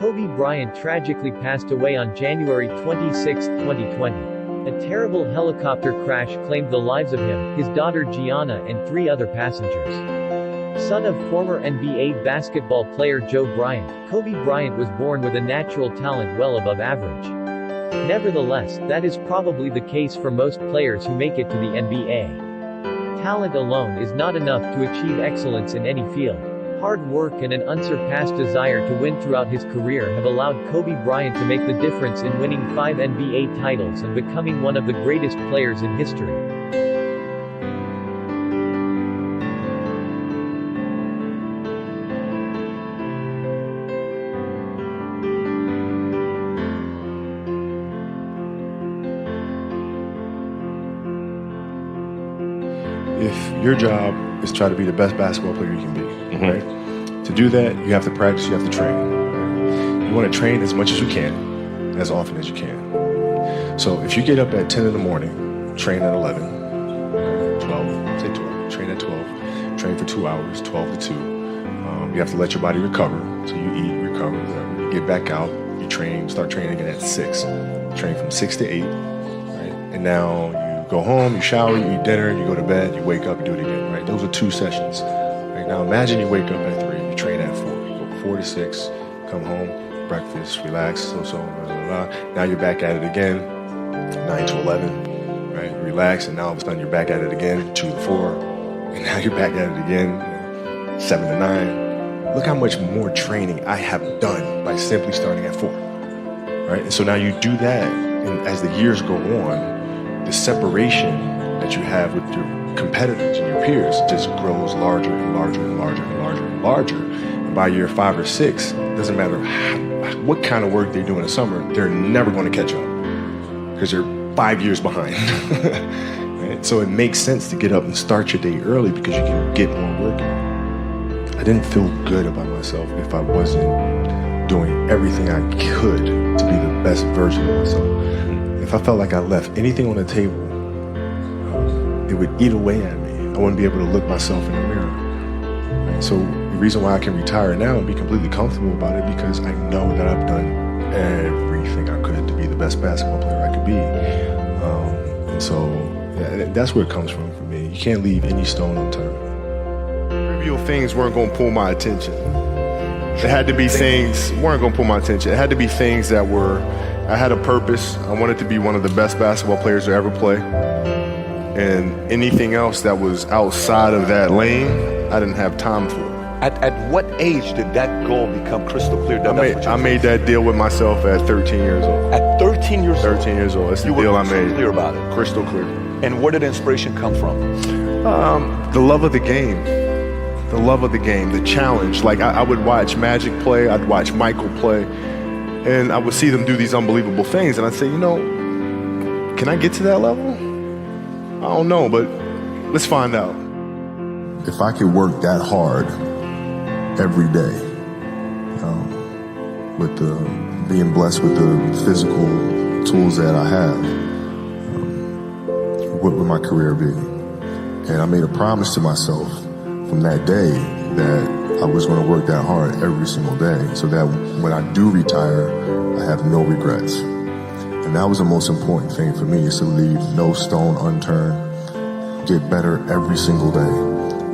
Kobe Bryant tragically passed away on January 26, 2020. A terrible helicopter crash claimed the lives of him, his daughter Gianna, and 3 other passengers. Son of former NBA basketball player Joe Bryant, Kobe Bryant was born with a natural talent well above average. Nevertheless, that is probably the case for most players who make it to the NBA. Talent alone is not enough to achieve excellence in any field. Hard work and an unsurpassed desire to win throughout his career have allowed Kobe Bryant to make the difference in winning 5 NBA titles and becoming one of the greatest players in history. If your job is to try to be the best basketball player you can be, right? To do that, you have to practice, you have to train. Right? You want to train as much as you can, as often as you can. So if you get up at 10 in the morning, train at 11, 12, say 12, train at 12, train for 2 hours, 12 to 2. You have to let your body recover. So you eat, recover, you get back out, you train, start training again at 6. Train from 6 to 8, right? And now you go home, you shower, you eat dinner, you go to bed, you wake up, you do it again, right? Those are 2 sessions. Right? Now imagine you wake up at 3, you train at 4, you go 4 to 6, come home, breakfast, relax, blah, blah, blah. Now you're back at it again, 9 to 11, right? Relax, and now all of a sudden you're back at it again, 2 to 4, and now you're back at it again, 7 to 9. Look how much more training I have done by simply starting at 4, right? And so now you do that, and as the years go on, the separation that you have with your competitors and your peers just grows larger and larger and larger and larger and larger. And by year 5 or 6, doesn't matter what kind of work they do in the summer, they're never going to catch up because they're 5 years behind. Right? So it makes sense to get up and start your day early because you can get more work in. I didn't feel good about myself if I wasn't doing everything I could to be the best version of myself. If I felt like I left anything on the table, it would eat away at me. I wouldn't be able to look myself in the mirror. Right? So the reason why I can retire now and be completely comfortable about it because I know that I've done everything I could to be the best basketball player I could be. And so yeah, that's where it comes from for me. You can't leave any stone unturned. Trivial things weren't going to pull my attention. It had to be things weren't going to pull my attention. It had to be things that were, I had a purpose. I wanted to be one of the best basketball players to ever play. And anything else that was outside of that lane, I didn't have time for. At what age did that goal become crystal clear? I made that deal with myself at 13 years old. At 13 years old? 13 years old. That's the deal I made. Crystal clear about it? Crystal clear. And where did inspiration come from? The love of the game. The love of the game, the challenge. Like I would watch Magic play, I'd watch Michael play, and I would see them do these unbelievable things, and I'd say, you know, can I get to that level? I don't know, but let's find out. If I could work that hard every day, with being blessed with the physical tools that I have, what would my career be? And I made a promise to myself from that day that I was going to work that hard every single day so that when I do retire, I have no regrets. And that was the most important thing for me, is to leave no stone unturned, get better every single day.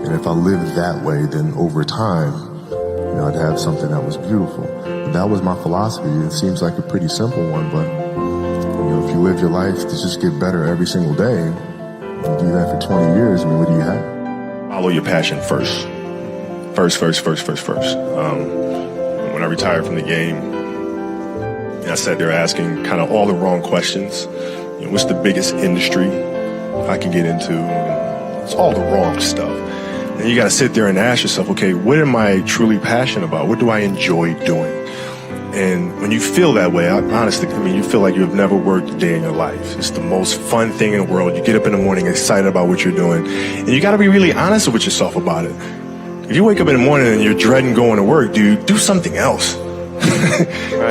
And if I lived that way, then over time, you know, I'd have something that was beautiful. But that was my philosophy. It seems like a pretty simple one, but you know, if you live your life to just get better every single day, and do that for 20 years, I mean, what do you have? Follow your passion first. First. When I retired from the game, I sat there asking kind of all the wrong questions. You know, what's the biggest industry I can get into? It's all the wrong stuff. And you got to sit there and ask yourself, okay, what am I truly passionate about? What do I enjoy doing? And when you feel that way, honestly, I mean, you feel like you've never worked a day in your life. It's the most fun thing in the world. You get up in the morning excited about what you're doing. And you got to be really honest with yourself about it. If you wake up in the morning and you're dreading going to work, dude, do something else.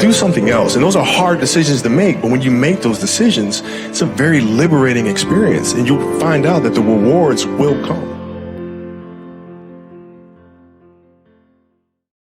Do something else. And those are hard decisions to make. But when you make those decisions, it's a very liberating experience. And you'll find out that the rewards will come.